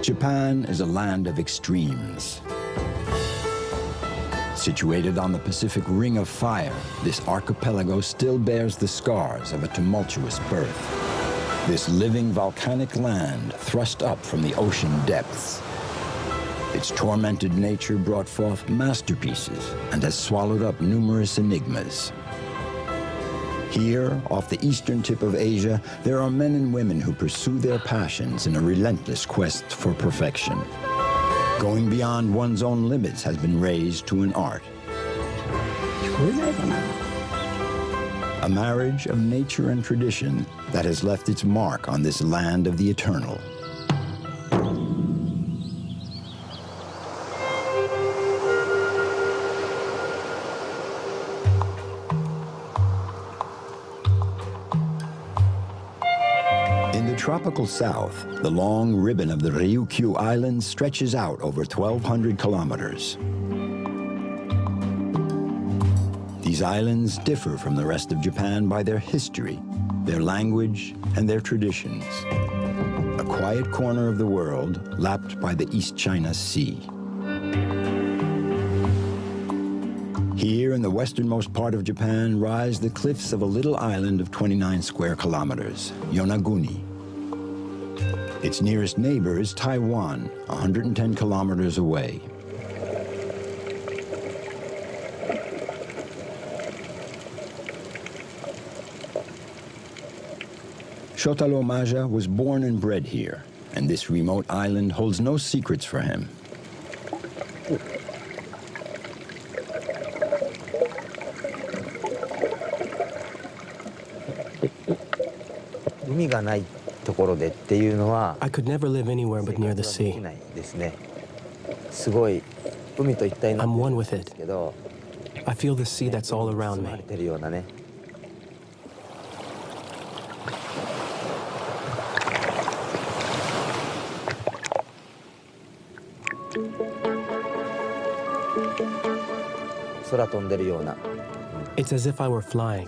Japan is a land of extremes. Situated on the Pacific Ring of Fire, this archipelago still bears the scars of a tumultuous birth. This living volcanic land thrust up from the ocean depths. Its tormented nature brought forth masterpieces and has swallowed up numerous enigmas. Here, off the eastern tip of Asia, there are men and women who pursue their passions in a relentless quest for perfection. Going beyond one's own limits has been raised to an art. A marriage of nature and tradition that has left its mark on this land of the eternal. In the tropical south, the long ribbon of the Ryukyu Islands stretches out over 1,200 kilometers. These islands differ from the rest of Japan by their history, their language, and their traditions. A quiet corner of the world lapped by the East China Sea. Here in the westernmost part of Japan rise the cliffs of a little island of 29 square kilometers, Yonaguni. Its nearest neighbor is Taiwan, 110 kilometers away. Shotaro Maja was born and bred here, and this remote island holds no secrets for him. I could never live anywhere but near the sea. I'm one with it. I feel the sea that's all around me. It's as if I were flying.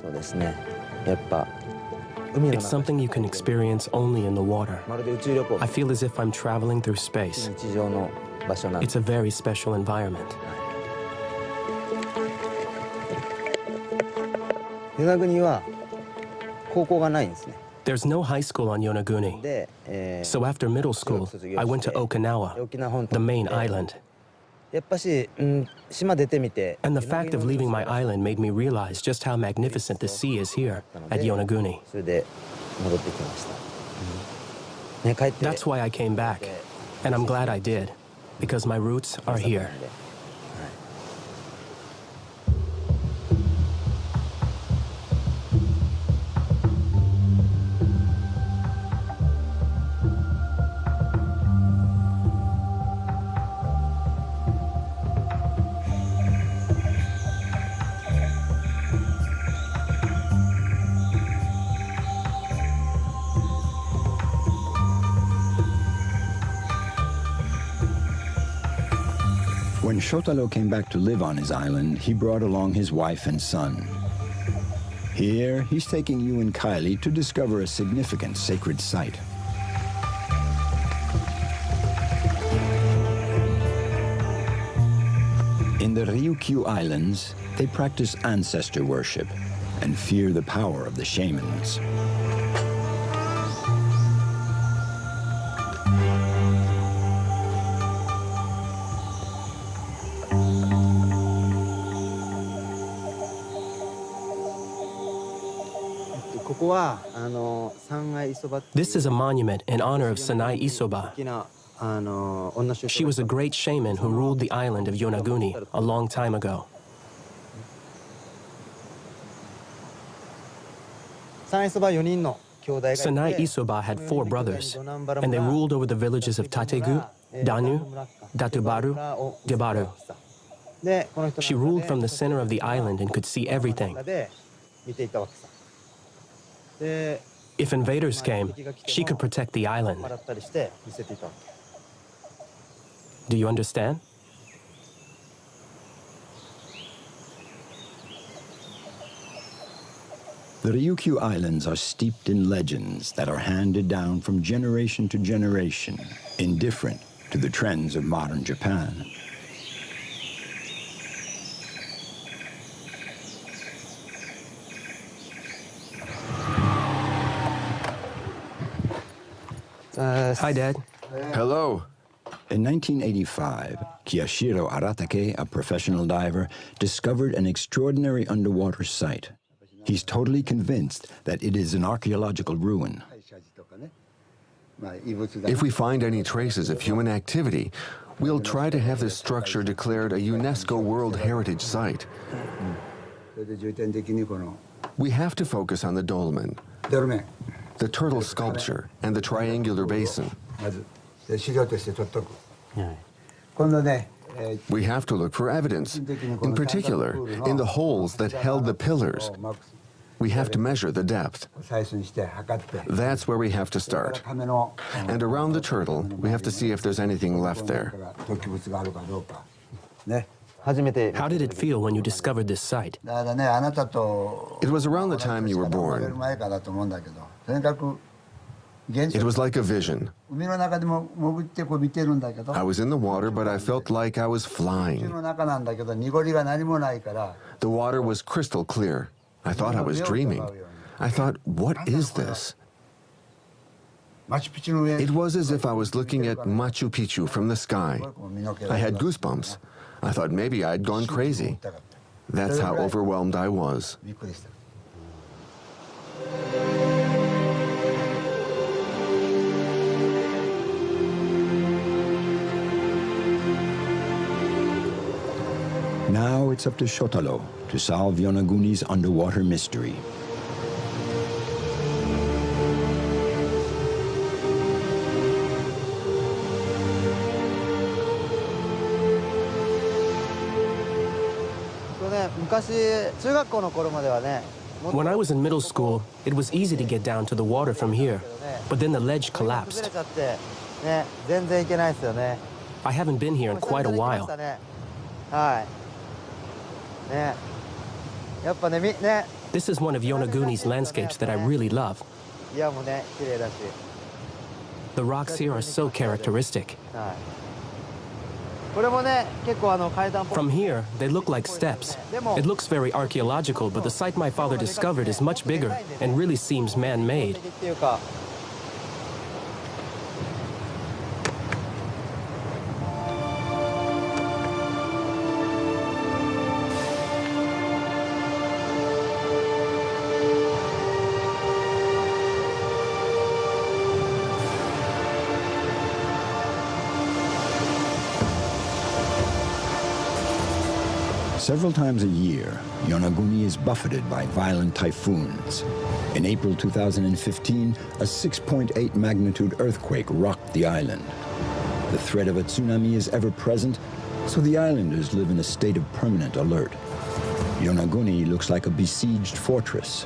It's something you can experience only in the water. I feel as if I'm traveling through space. It's a very special environment. There's no high school on Yonaguni. So after middle school, I went to Okinawa, the main island. And the fact of leaving my island made me realize just how magnificent the sea is here at Yonaguni. That's why I came back, and I'm glad I did, because my roots are here. When Shotaro came back to live on his island, he brought along his wife and son. Here, he's taking you and Kylie to discover a significant sacred site. In the Ryukyu Islands, they practice ancestor worship and fear the power of the shamans. This is a monument in honor of Sanai Isoba. She was a great shaman who ruled the island of Yonaguni a long time ago. Sanai Isoba had 4 brothers, and they ruled over the villages of Tategu, Danu, Datubaru, Debaru. She ruled from the center of the island and could see everything. If invaders came, she could protect the island. Do you understand? The Ryukyu Islands are steeped in legends that are handed down from generation to generation, indifferent to the trends of modern Japan. Hi, Dad. Hello. In 1985, Kiyashiro Aratake, a professional diver, discovered an extraordinary underwater site. He's totally convinced that it is an archaeological ruin. If we find any traces of human activity, we'll try to have this structure declared a UNESCO World Heritage Site. We have to focus on the dolmen, the turtle sculpture, and the triangular basin. We have to look for evidence, in particular, in the holes that held the pillars. We have to measure the depth. That's where we have to start. And around the turtle, we have to see if there's anything left there. How did it feel when you discovered this site? It was around the time you were born. It was like a vision. I was in the water, but I felt like I was flying. The water was crystal clear. I thought I was dreaming. I thought, what is this? It was as if I was looking at Machu Picchu from the sky. I had goosebumps. I thought maybe I'd gone crazy. That's how overwhelmed I was. Now it's up to Shotaro to solve Yonaguni's underwater mystery. When I was in middle school, it was easy to get down to the water from here, but then the ledge collapsed. I haven't been here in quite a while. This is one of Yonaguni's landscapes that I really love. The rocks here are so characteristic. From here, they look like steps. It looks very archaeological, but the site my father discovered is much bigger and really seems man-made. Several times a year, Yonaguni is buffeted by violent typhoons. In April 2015, a 6.8 magnitude earthquake rocked the island. The threat of a tsunami is ever present, so the islanders live in a state of permanent alert. Yonaguni looks like a besieged fortress.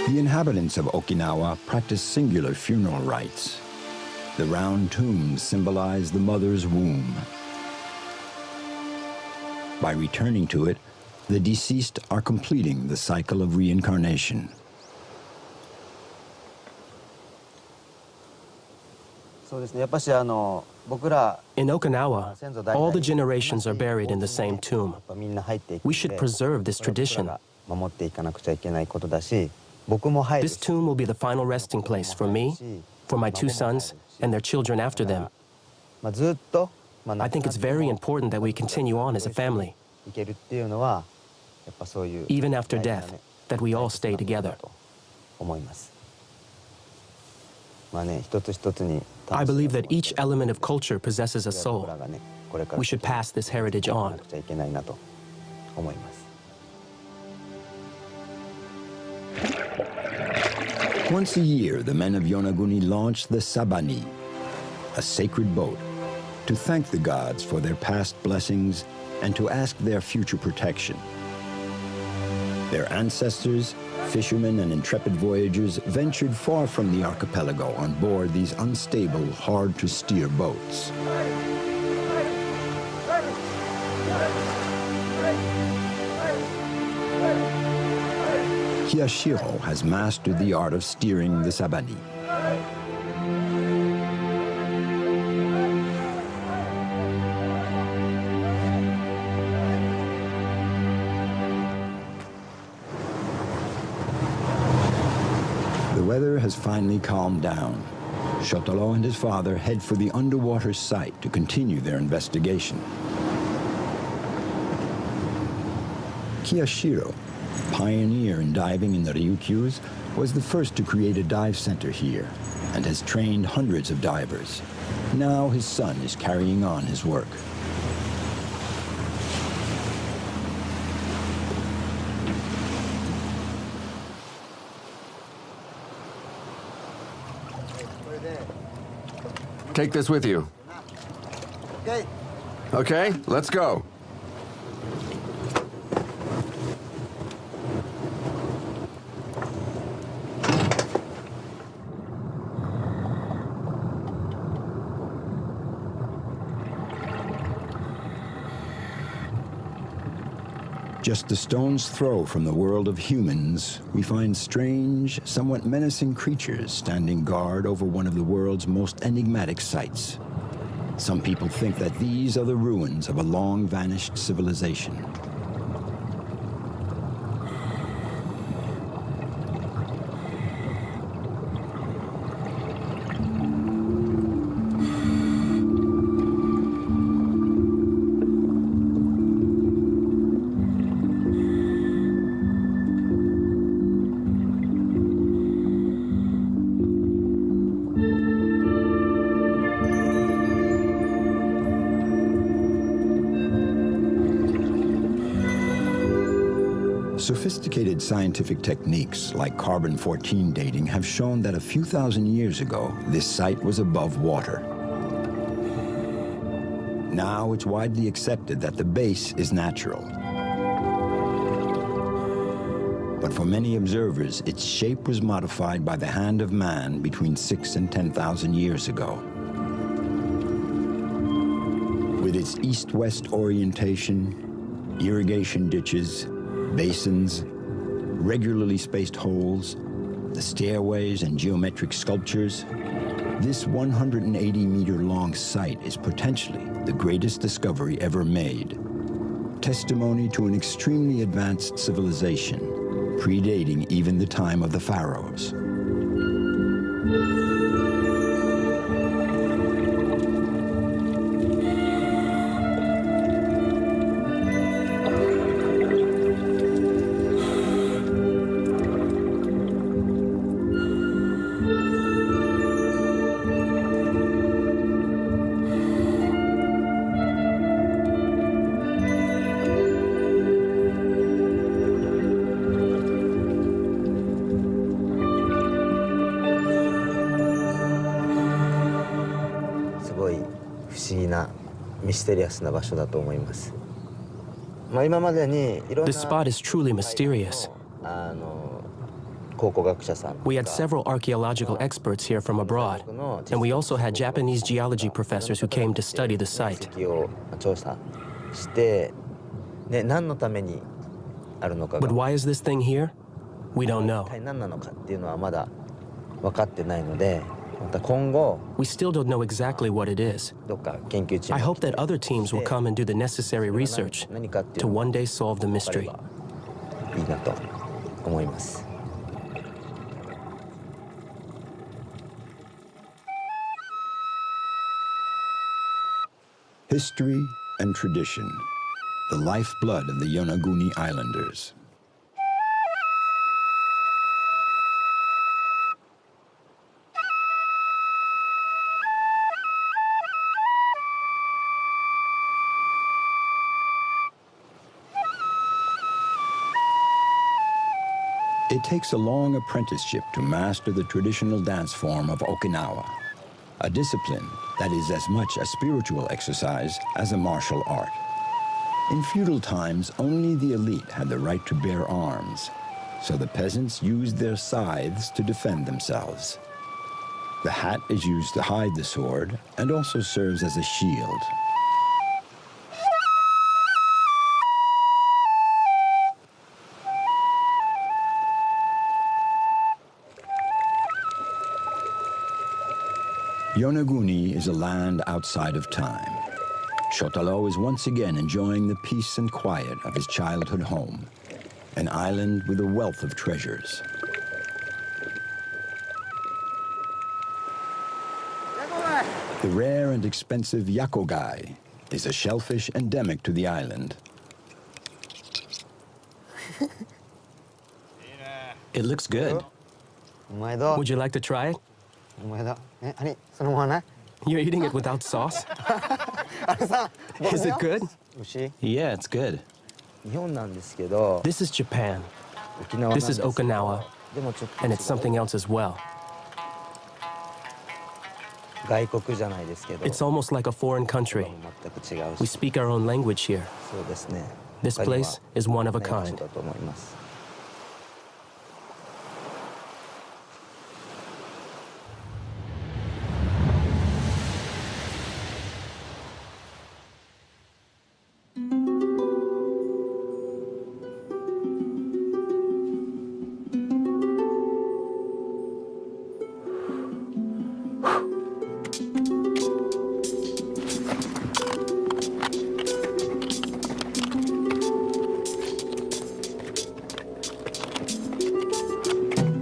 The inhabitants of Okinawa practice singular funeral rites. The round tombs symbolize the mother's womb. By returning to it, the deceased are completing the cycle of reincarnation. In Okinawa, all the generations are buried in the same tomb. We should preserve this tradition. This tomb will be the final resting place for me, for my two sons, and their children after them. I think it's very important that we continue on as a family, even after death, that we all stay together. I believe that each element of culture possesses a soul. We should pass this heritage on. Once a year, the men of Yonaguni launch the Sabani, a sacred boat. to thank the gods for their past blessings and to ask their future protection. Their ancestors, fishermen and intrepid voyagers, ventured far from the archipelago on board these unstable, hard-to-steer boats. Kiyashiro has mastered the art of steering the sabani. The weather has finally calmed down. Shotaro and his father head for the underwater site to continue their investigation. Kiyashiro, pioneer in diving in the Ryukyus, was the first to create a dive center here and has trained hundreds of divers. Now his son is carrying on his work. Take this with you. Okay, let's go. Just a stone's throw from the world of humans, we find strange, somewhat menacing creatures standing guard over one of the world's most enigmatic sites. Some people think that these are the ruins of a long-vanished civilization. Sophisticated scientific techniques like carbon-14 dating have shown that a few thousand years ago, this site was above water. Now it's widely accepted that the base is natural. But for many observers, its shape was modified by the hand of man between 6,000 and 10,000 years ago. With its east-west orientation, irrigation ditches, basins, regularly spaced holes, the stairways and geometric sculptures, this 180-meter-long site is potentially the greatest discovery ever made. Testimony to an extremely advanced civilization, predating even the time of the pharaohs. This spot is truly mysterious. We had several archaeological experts here from abroad, and we also had Japanese geology professors who came to study the site. But why is this thing here? We don't know. We still don't know exactly what it is. I hope that other teams will come and do the necessary research to one day solve the mystery. History and tradition, the lifeblood of the Yonaguni Islanders. It takes a long apprenticeship to master the traditional dance form of Okinawa, a discipline that is as much a spiritual exercise as a martial art. In feudal times, only the elite had the right to bear arms, so the peasants used their scythes to defend themselves. The hat is used to hide the sword and also serves as a shield. Yonaguni is a land outside of time. Shotaro is once again enjoying the peace and quiet of his childhood home, an island with a wealth of treasures. The rare and expensive yakogai is a shellfish endemic to the island. It looks good. Would you like to try it? You're eating it without sauce? Is it good? Yeah, it's good. This is Japan. This is Okinawa. And it's something else as well. It's almost like a foreign country. We speak our own language here. This place is one of a kind.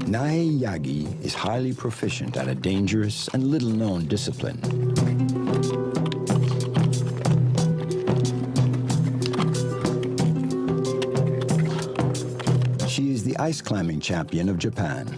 Nae Yagi is highly proficient at a dangerous and little-known discipline. She is the ice climbing champion of Japan.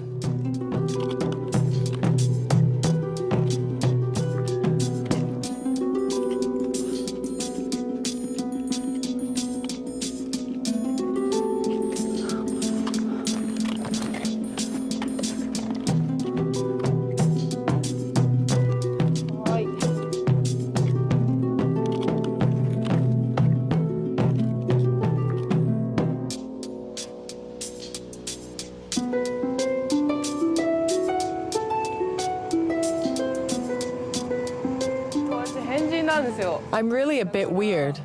I'm really a bit weird.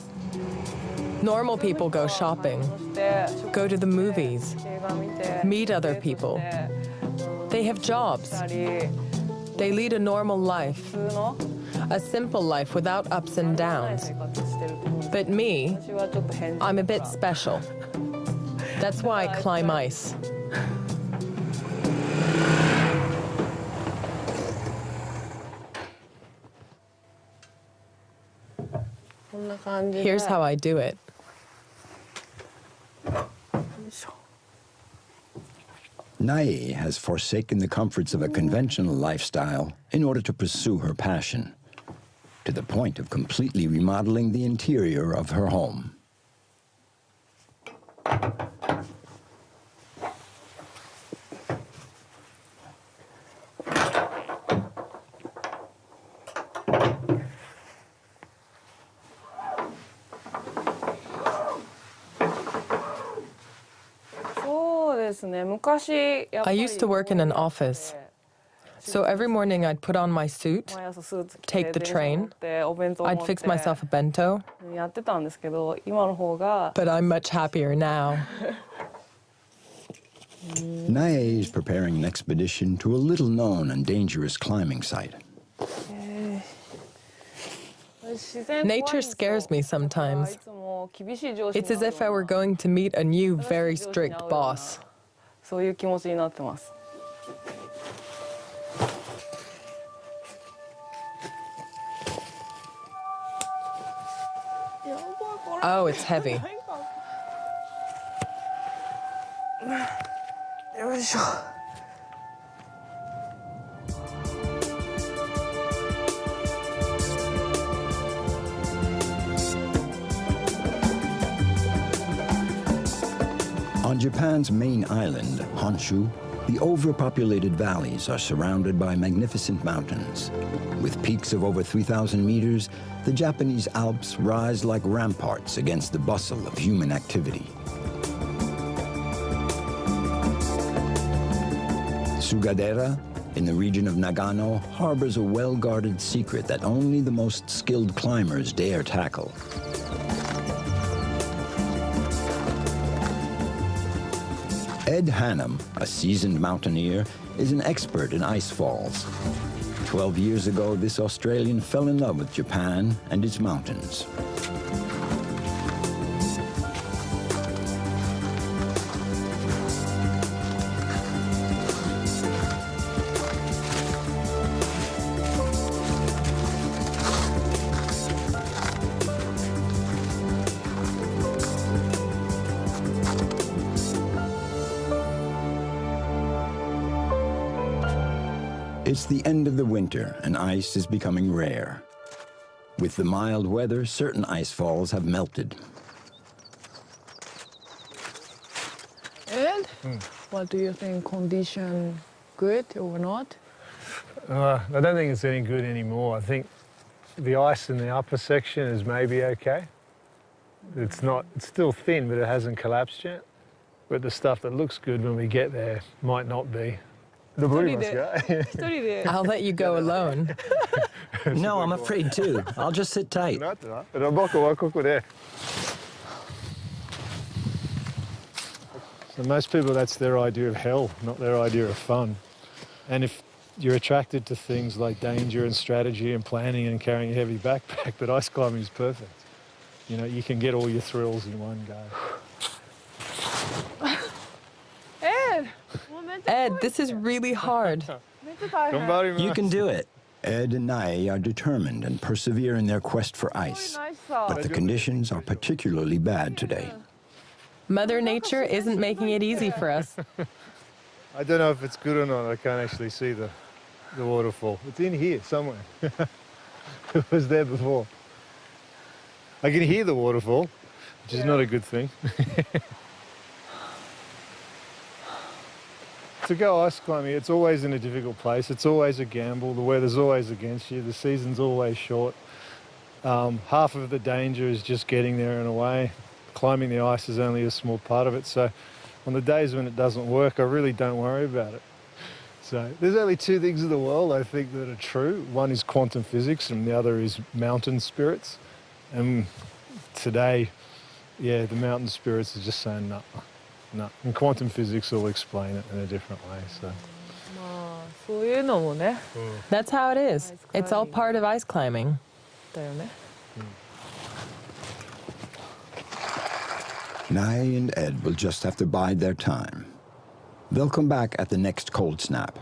Normal people go shopping, go to the movies, meet other people. They have jobs. They lead a normal life, a simple life without ups and downs. But me, I'm a bit special. That's why I climb ice. Here's how I do it. Nae has forsaken the comforts of a conventional lifestyle in order to pursue her passion, to the point of completely remodeling the interior of her home. I used to work in an office. So every morning I'd put on my suit, take the train, I'd fix myself a bento, but I'm much happier now. Nae is preparing an expedition to a little-known and dangerous climbing site. Nature scares me sometimes. It's as if I were going to meet a new, very strict boss. Oh, it's heavy. On Japan's main island, Honshu, The overpopulated valleys are surrounded by magnificent mountains. With peaks of over 3,000 meters, the Japanese Alps rise like ramparts against the bustle of human activity. Sugadera, in the region of Nagano, harbors a well-guarded secret that only the most skilled climbers dare tackle. Ed Hannum, a seasoned mountaineer, is an expert in ice falls. 12 years ago, this Australian fell in love with Japan and its mountains. It's the end of the winter, and ice is becoming rare. With the mild weather, certain ice falls have melted. And what do you think? Condition good or not? I don't think it's any good anymore. I think the ice in the upper section is maybe okay. It's still thin, but it hasn't collapsed yet. But the stuff that looks good when we get there might not be. I'll let you go alone. No, I'm afraid too. I'll just sit tight. So most people, that's their idea of hell, not their idea of fun. And if you're attracted to things like danger and strategy and planning and carrying a heavy backpack, but ice climbing is perfect. You know, you can get all your thrills in one go. Ed, this is really hard. You can do it. Ed and Nae are determined and persevere in their quest for ice, but the conditions are particularly bad today. Mother Nature isn't making it easy for us. I don't know if it's good or not. I can't actually see the waterfall. It's in here somewhere. It was there before. I can hear the waterfall, which is not a good thing. To go ice climbing, it's always in a difficult place. It's always a gamble. The weather's always against you. The season's always short. Half of the danger is just getting there and away. Climbing the ice is only a small part of it. So on the days when it doesn't work, I really don't worry about it. So there's only two things in the world I think that are true. One is quantum physics and the other is mountain spirits. And today, yeah, the mountain spirits are just saying no. No, and quantum physics will explain it in a different way. So. そういうのもね。 That's how it is. It's all part of ice climbing. だよね。 Nae and Ed will just have to bide their time. They'll come back at the next cold snap,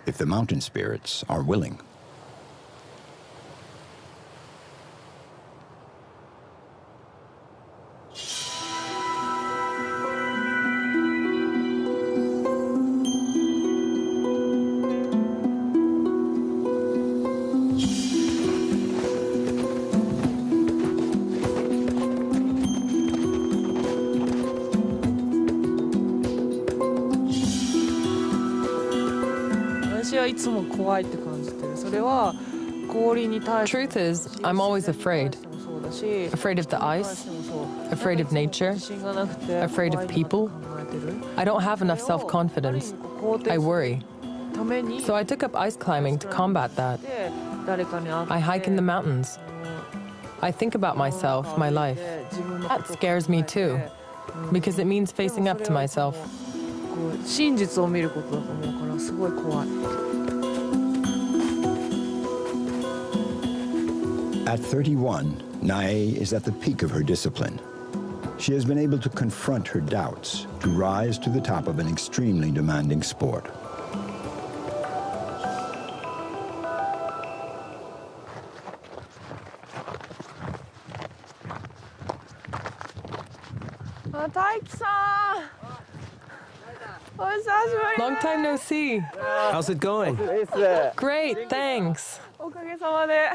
if the mountain spirits are willing. Truth is, I'm always afraid. Afraid of the ice, afraid of nature, afraid of people. I don't have enough self-confidence. I worry. So I took up ice climbing to combat that. I hike in the mountains. I think about myself, my life. That scares me too, because it means facing up to myself. 真実を見ることだと思うからすごい怖い。 At 31, Nae is at the peak of her discipline. She has been able to confront her doubts, to rise to the top of an extremely demanding sport. Long time no see. How's it going? Great, thanks. おかげさまで。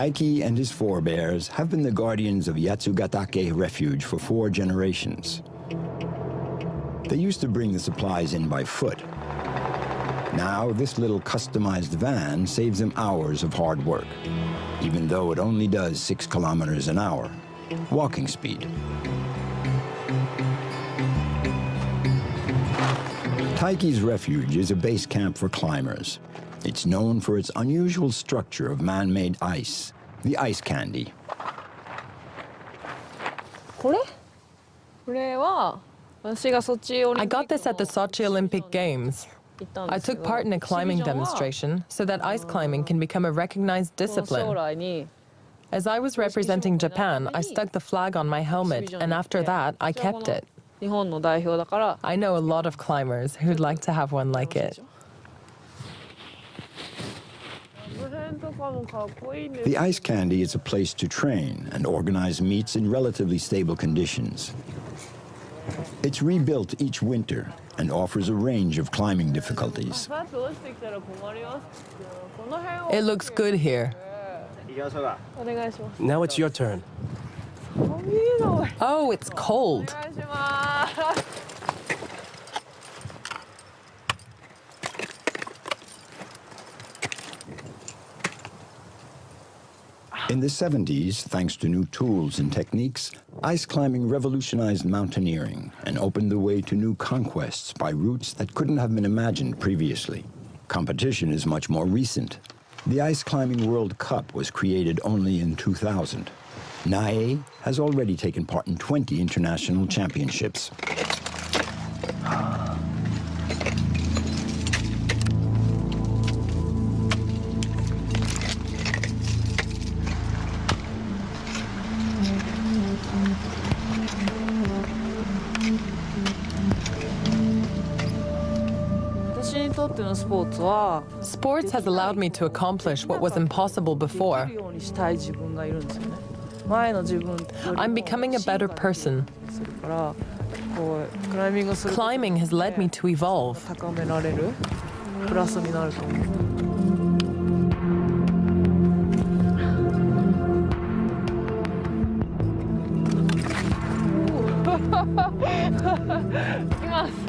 Taiki and his forebears have been the guardians of Yatsugatake Refuge for 4 generations. They used to bring the supplies in by foot. Now, this little customized van saves them hours of hard work, even though it only does 6 kilometers an hour, walking speed. Taiki's Refuge is a base camp for climbers. It's known for its unusual structure of man-made ice, the ice candy. これ？これは私がソチオリン I ピッ got ク this at the Sochi Olympic Games. 行ったん I ですけ took ど part in a climbing 不思議じゃんは demonstration so that ice climbing can become a recognized 将 discipline. 来に As I was representing Japan, I stuck the flag on my helmet, and after that, I kept it. 日本の代表だから I know a lot of climbers who'd like to have one like it. この辺とかもかっこいいね The ice candy is a place to train and organize meets in relatively stable conditions. It's rebuilt each winter and offers a range of climbing difficulties. さっと落ちてきたら困りますこの辺を It looks good here. お願いします Now it's your turn. いいのお願い Oh, it's cold. します In the 70s, thanks to new tools and techniques, ice climbing revolutionized mountaineering and opened the way to new conquests by routes that couldn't have been imagined previously. Competition is much more recent. The Ice Climbing World Cup was created only in 2000. NAE has already taken part in 20 international championships. Sports has allowed me to accomplish what was impossible before. I'm becoming a better person. Climbing has led me to evolve.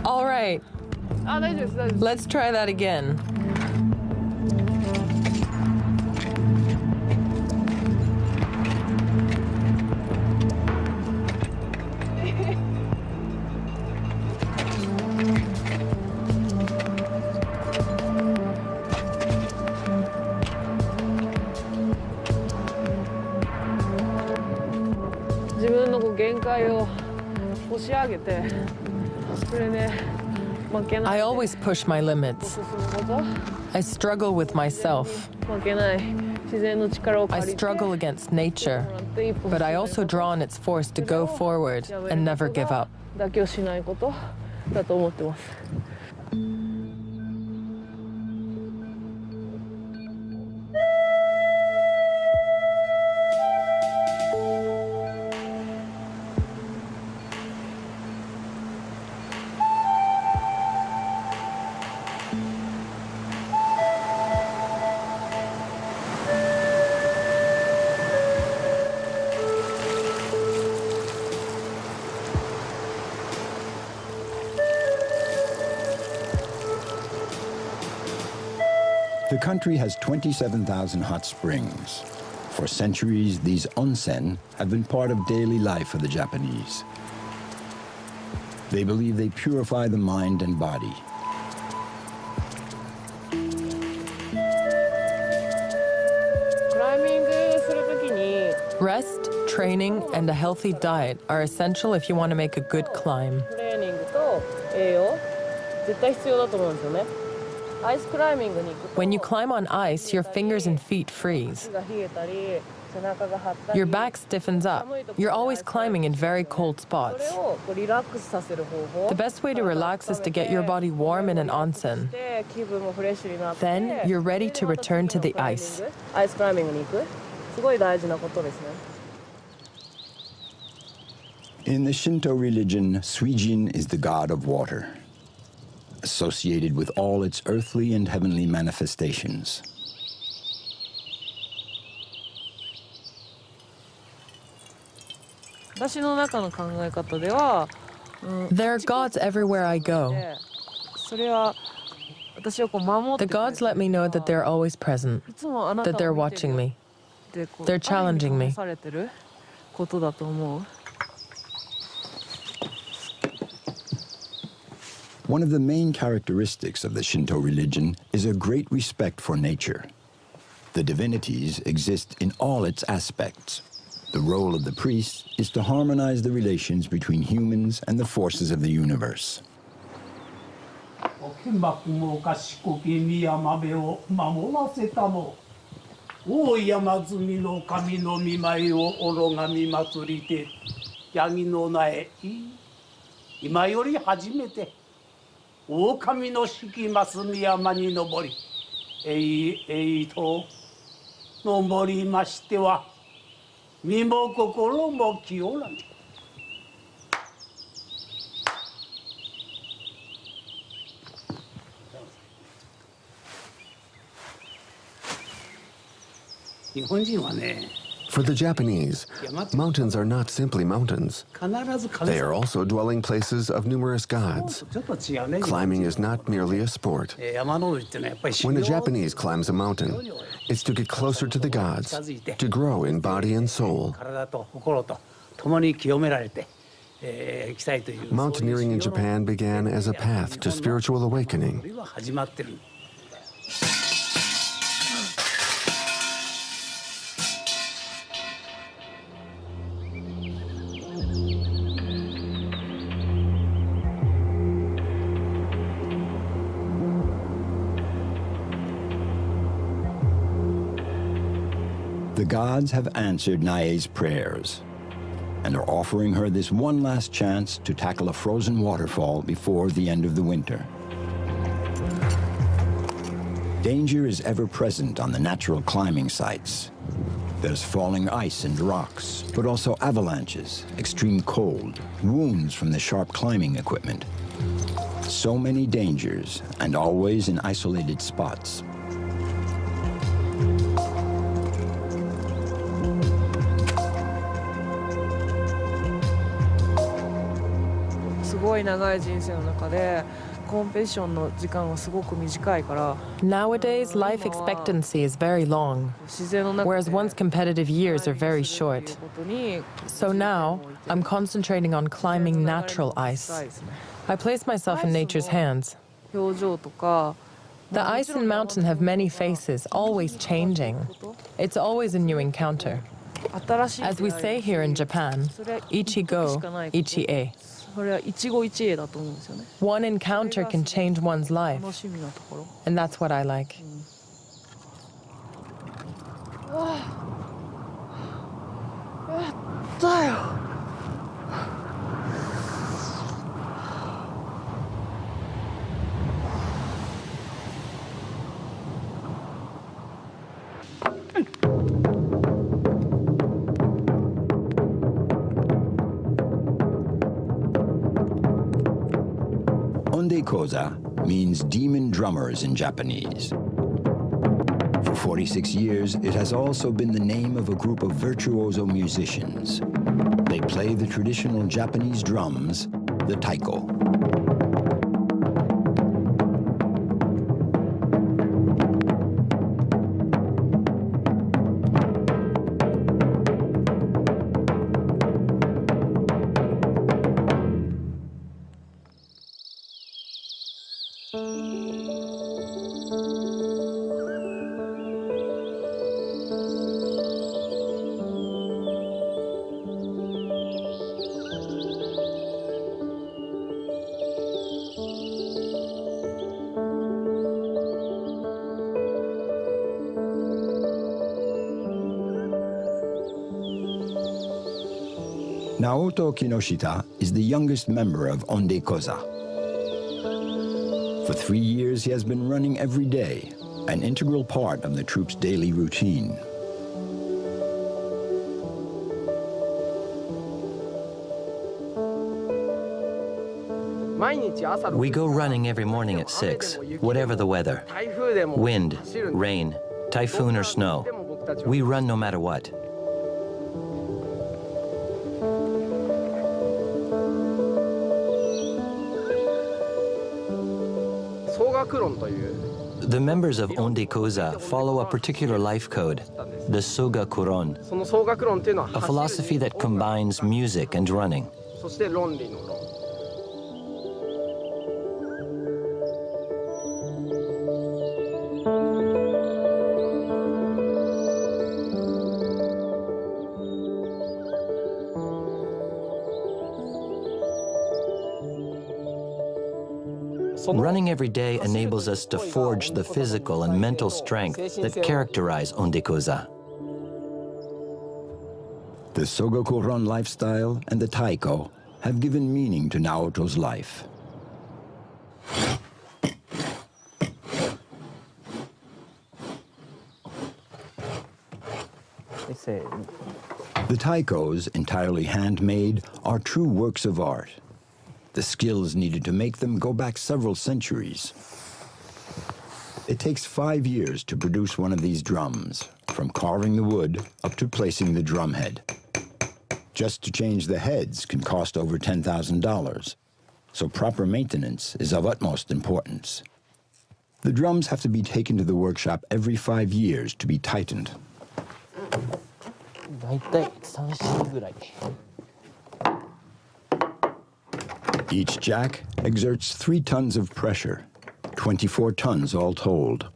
All right, あ、大丈夫です、大丈夫です。 let's try that again. I always push my limits. I struggle with myself. I struggle against nature, but I also draw on its force to go forward and never give up. 妥協しないことだと思ってます。 The country has 27,000 hot springs. For centuries, these onsen have been part of daily life for the Japanese. They believe they purify the mind and body. Rest, training, and a healthy diet are essential if you want to make a good climb. トレーニングと栄養絶対必要だと思うんですよね。アイスクライミングに行くと When you climb on ice, your fingers and feet freeze. 手が冷えたり背中が張ったり Your back stiffens up. You're always climbing in very cold そ spots. れをこうリラックスさせる方法 The best way to relax is to get your body warm in an onsen. で気分もフレッシュになって Then you're ready to return to the ice. アイスクライミングに行くすごい大事なことですね In the Shinto religion, Suijin is the god of water, associated with all its earthly and heavenly manifestations. 私の中の考え方では、There are gods everywhere I go. それは私をこう守って The gods let me know that they're always present, いつもあなたを that they're 見てる watching me. ってこう They're challenging me. 愛に試されてることだと思う。One of the main characteristics of the Shinto religion is a great respect for nature. The divinities exist in all its aspects. The role of the priest is to harmonize the relations between humans and the forces of the universe. 剣幕も賢き宮豆を守らせたも大山積みの神の見舞いを愚がみ祭りてヤギの苗今より初めて狼の敷ます宮山に登りえいと登りましては身も心も清らぬ日本人はね For the Japanese, mountains are not simply mountains. 必ず神 They are 様 also dwelling places of numerous gods. ちょっと違うね Climbing is not merely a sport. 山登りってのはやっぱり修 When a 行 Japanese climbs a mountain, it's to get closer to the gods, to grow in body and soul. 体と心と共に清められていきたいという Mountaineering in Japan began as a path to spiritual awakening. は始まってる The gods have answered Nae's prayers and are offering her this one last chance to tackle a frozen waterfall before the end of the winter. Danger is ever present on the natural climbing sites. There's falling ice and rocks, but also avalanches, extreme cold, wounds from the sharp climbing equipment. So many dangers, and always in isolated spots. Nowadays, life expectancy is very long, whereas one's competitive years are very short. So now, I'm concentrating on climbing natural ice. I place myself in nature's hands. The ice and mountain have many faces, always changing. It's always a new encounter. As we say here in Japan, ichigo, ichie. One encounter can change one's life, and that's what I like. Ondekoza means demon drummers in Japanese. For 46 years, it has also been the name of a group of virtuoso musicians. They play the traditional Japanese drums, the taiko. Naoto Kinoshita is the youngest member of Ondekoza. For 3 years, he has been running every day, an integral part of the troop's daily routine. We go running every morning at 6, whatever the weather. Wind, rain, typhoon or snow. We run no matter what. The members of Onde-kosa follow a particular life code, the Soga Kuron, a philosophy that combines music and running. Running every day enables us to forge the physical and mental strength that characterize Onde-kosa. The Soga-Kuron lifestyle and the taiko have given meaning to Naoto's life. The taikos, entirely handmade, are true works of art. The skills needed to make them go back several centuries. It takes 5 years to produce one of these drums, from carving the wood up to placing the drum head. Just to change the heads can cost over $10,000, so proper maintenance is of utmost importance. The drums have to be taken to the workshop every 5 years to be tightened. Each jack exerts 3 tons of pressure, 24 tons all told.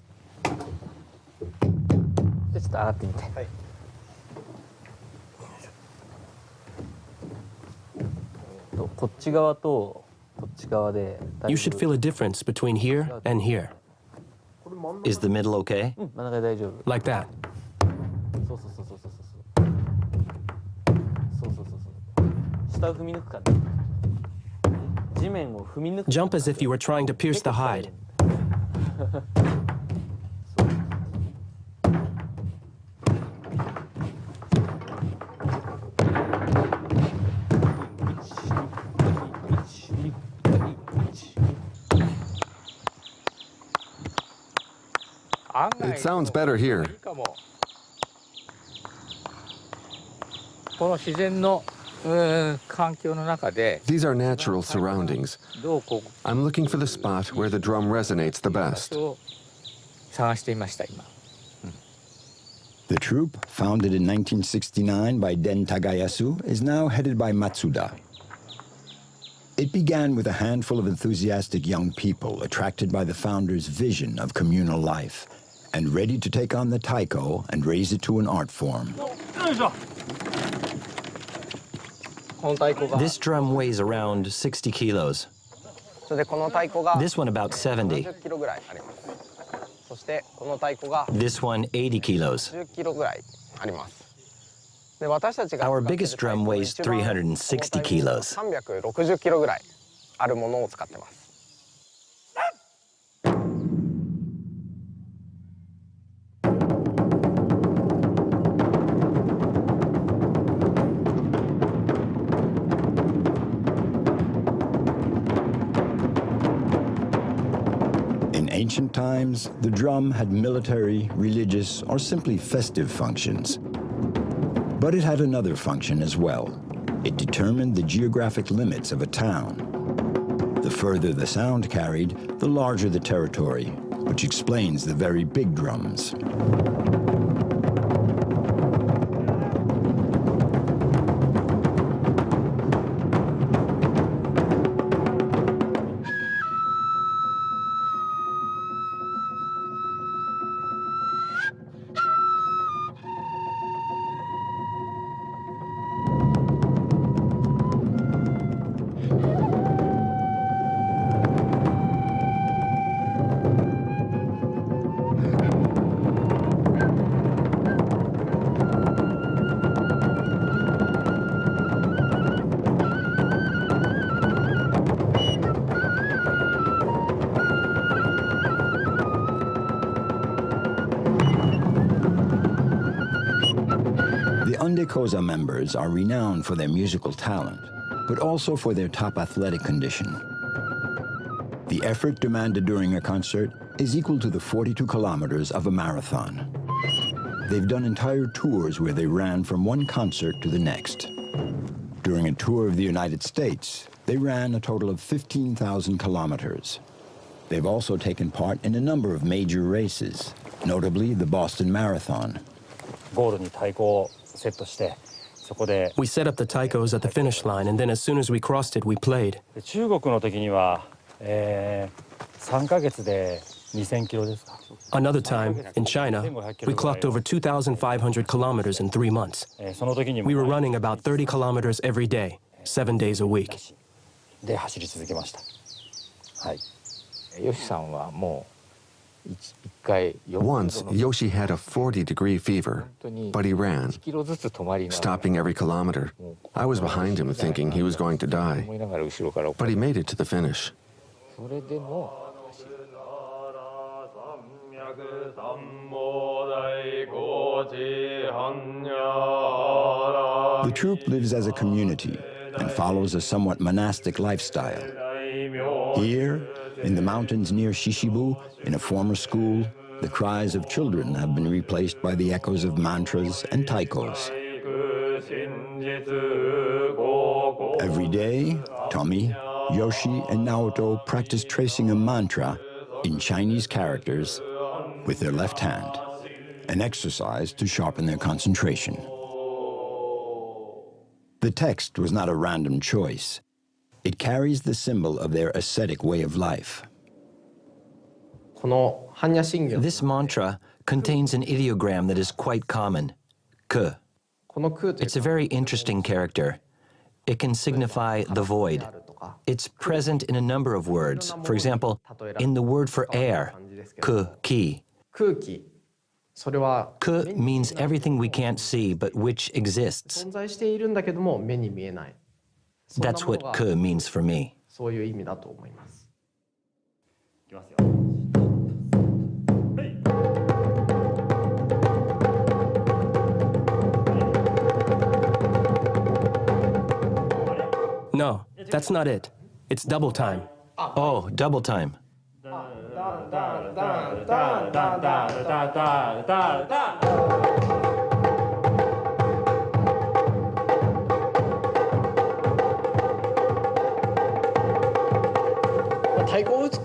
You should feel a difference between here and here. Is the middle okay? Like that. Jump as if you were trying to pierce the hide. It sounds better here. These are natural surroundings. I'm looking for the spot where the drum resonates the best. The troupe, founded in 1969 by Den Tagayasu, is now headed by Matsuda. It began with a handful of enthusiastic young people attracted by the founder's vision of communal life and ready to take on the taiko and raise it to an art form. This drum weighs around 60 kilos. This one about 70. This one 80 kilos. Our biggest drum weighs 360 kilos. In ancient times, the drum had military, religious, or simply festive functions. But it had another function as well. It determined the geographic limits of a town. The further the sound carried, the larger the territory, which explains the very big drums. Onde-kosa members are renowned for their musical talent, but also for their top athletic condition. The effort demanded during a concert is equal to the 42 kilometers of a marathon. They've done entire tours where they ran from one concert to the next. During a tour of the United States, they ran a total of 15,000 kilometers. They've also taken part in a number of major races, notably the Boston Marathon. ゴールに太鼓をセットして、そこで We set up the taikos at the finish line, and then as soon as we crossed it, we played. 中国の時には、3ヶ月で2000キロですか。 Another time, in China, we clocked over 2,500 kilometers in 3 months. その時にも We were running about 30 kilometers every day, 7 days a week. で走り続けました。はい。ヨシさんはもう一回 Once, Yoshi had a 40-degree fever, but he ran, キロずつ止まりながら stopping every kilometer. I was behind him thinking he was going to die, 思いながら後ろから but he made it to the finish. それでも The troupe lives as a community and follows a somewhat monastic lifestyle. Here, in the mountains near Shishibu, in a former school, the cries of children have been replaced by the echoes of mantras and taikos. Every day, Tommy, Yoshi, and Naoto practice tracing a mantra in Chinese characters with their left hand, an exercise to sharpen their concentration. The text was not a random choice. It carries the symbol of their ascetic way of life. This mantra contains an ideogram that is quite common, ke. It's a very interesting character. It can signify the void. It's present in a number of words. For example, in the word for air, ke, ki. Ke means everything we can't see but which exists. That's what ke means for me. No, that's not it. It's double time. Oh, double time.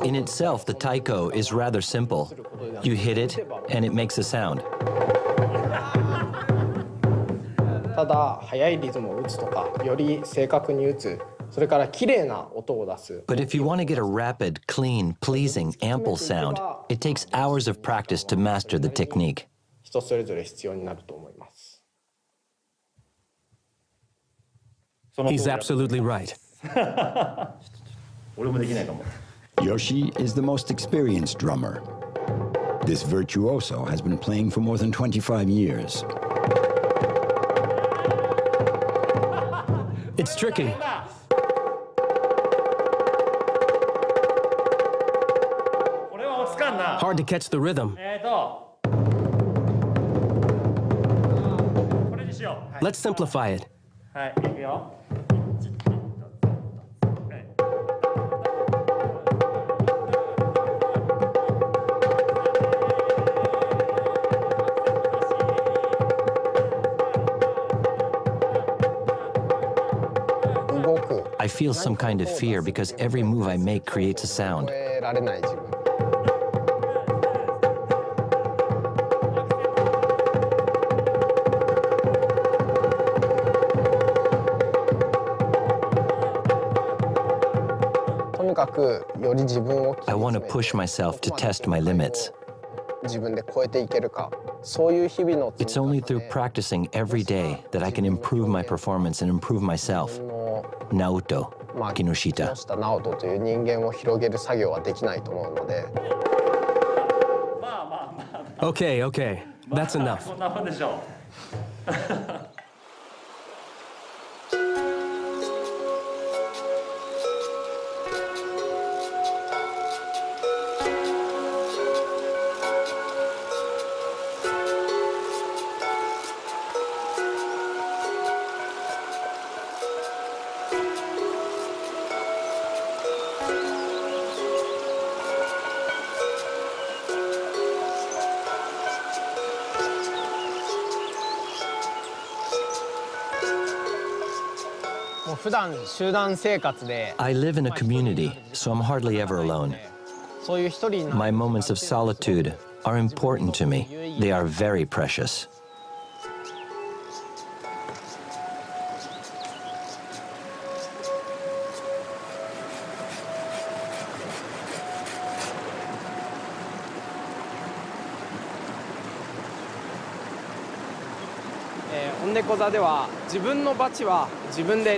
In itself, the taiko is rather simple. You hit it, and it makes a sound. ただ速いリズムを打つとかより正確に打つそれから綺麗な音を出す But if you want to get a rapid, clean, pleasing, ample sound, it takes hours of practice to master the technique. 人それぞれ必要になると思います He's absolutely right. Yoshi is the most experienced drummer. This virtuoso has been playing for more than 25 years. It's tricky. Hard to catch the rhythm. Let's simplify it. I feel some kind of fear because every move I make creates a sound. 超えられない自分 とにかくより自分を I want to push myself to test my limits. 自分で超えていけるかそういう日々の It's only through practicing every day that I can improve my performance and improve myself. Naoto まあ、木 Kinoshita. 下直人という人間を広げる作業はできないと思うので Okay, okay. That's enough.普段集団生活で I live in a community, so I'm hardly ever alone. My moments of solitude are important to me. They are very precious.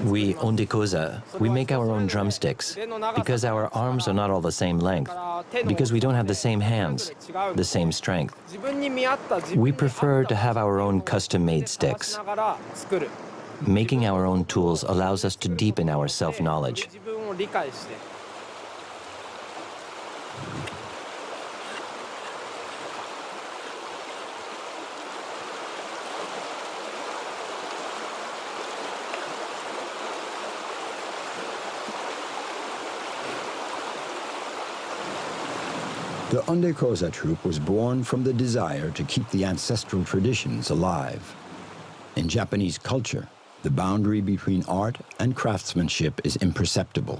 We Ondekoza, we make our own drumsticks because our arms are not all the same length, because we don't have the same hands, the same strength. We prefer to have our own custom-made sticks. Making our own tools allows us to deepen our self-knowledge. The Ondekoza troupe was born from the desire to keep the ancestral traditions alive. In Japanese culture, the boundary between art and craftsmanship is imperceptible.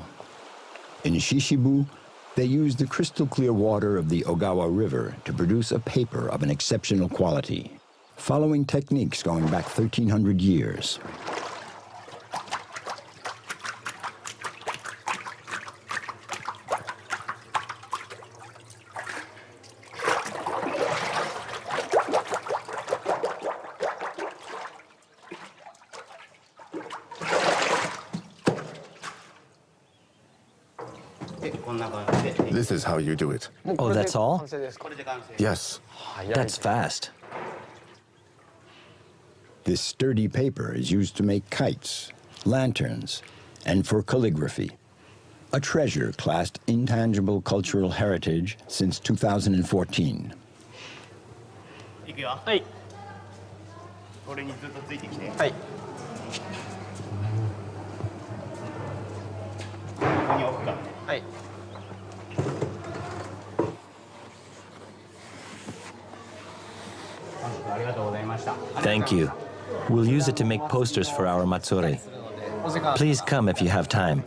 In Shishibu, they use the crystal clear water of the Ogawa River to produce a paper of an exceptional quality, following techniques going back 1,300 years. This is how you do it. Oh, that's all? Yes. That's fast. This sturdy paper is used to make kites, lanterns, and for calligraphy. A treasure classed intangible cultural heritage since 2014. Thank you. We'll use it to make posters for our Matsuri. Please come if you have time.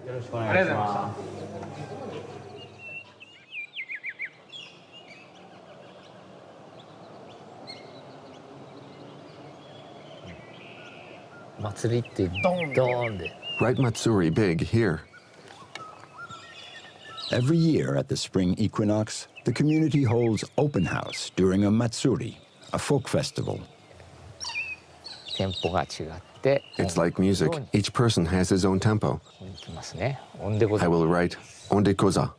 Write Matsuri big here. Every year at the spring equinox, the community holds open house during a Matsuri, a folk festival. It's like music. Each person has his own tempo. I will write Ondekoza.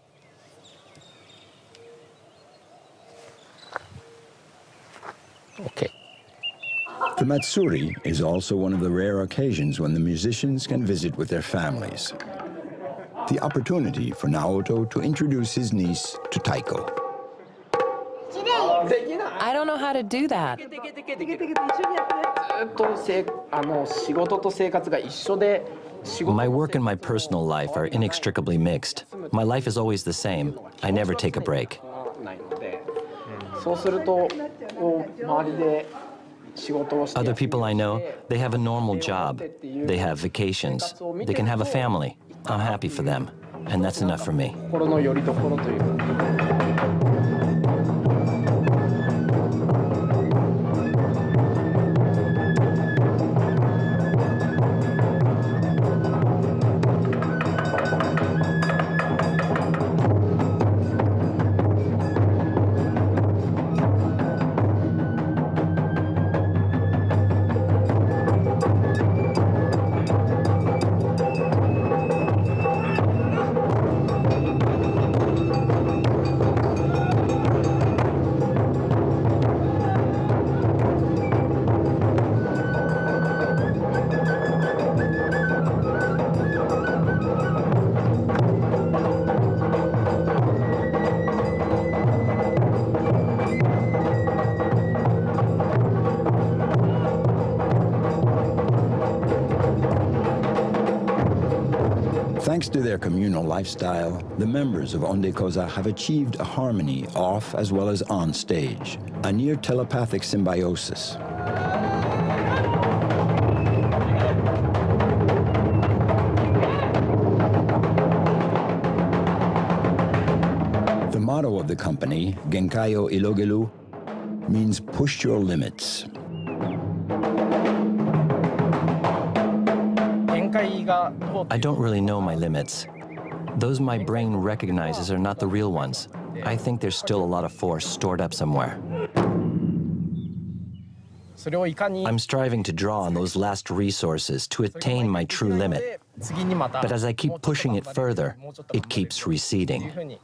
Okay. The Matsuri is also one of the rare occasions when the musicians can visit with their families. The opportunity for Naoto to introduce his niece to Taiko. I don't know how to do that. My work and my personal life are inextricably mixed. My life is always the same. I never take a break. Other people I know, they have a normal job. They have vacations. They can have a family. I'm happy for them, and that's enough for me. Thanks to their communal lifestyle, the members of Ondekoza have achieved a harmony off as well as on stage, a near telepathic symbiosis. The motto the company, Genkayo Ilogelu, means push your limits. I don't really know my limits. Those my brain recognizes are not the real ones. I think there's still a lot of force stored up somewhere. I'm striving to draw on those last resources to attain my true limit. But as I keep pushing it further, it keeps receding.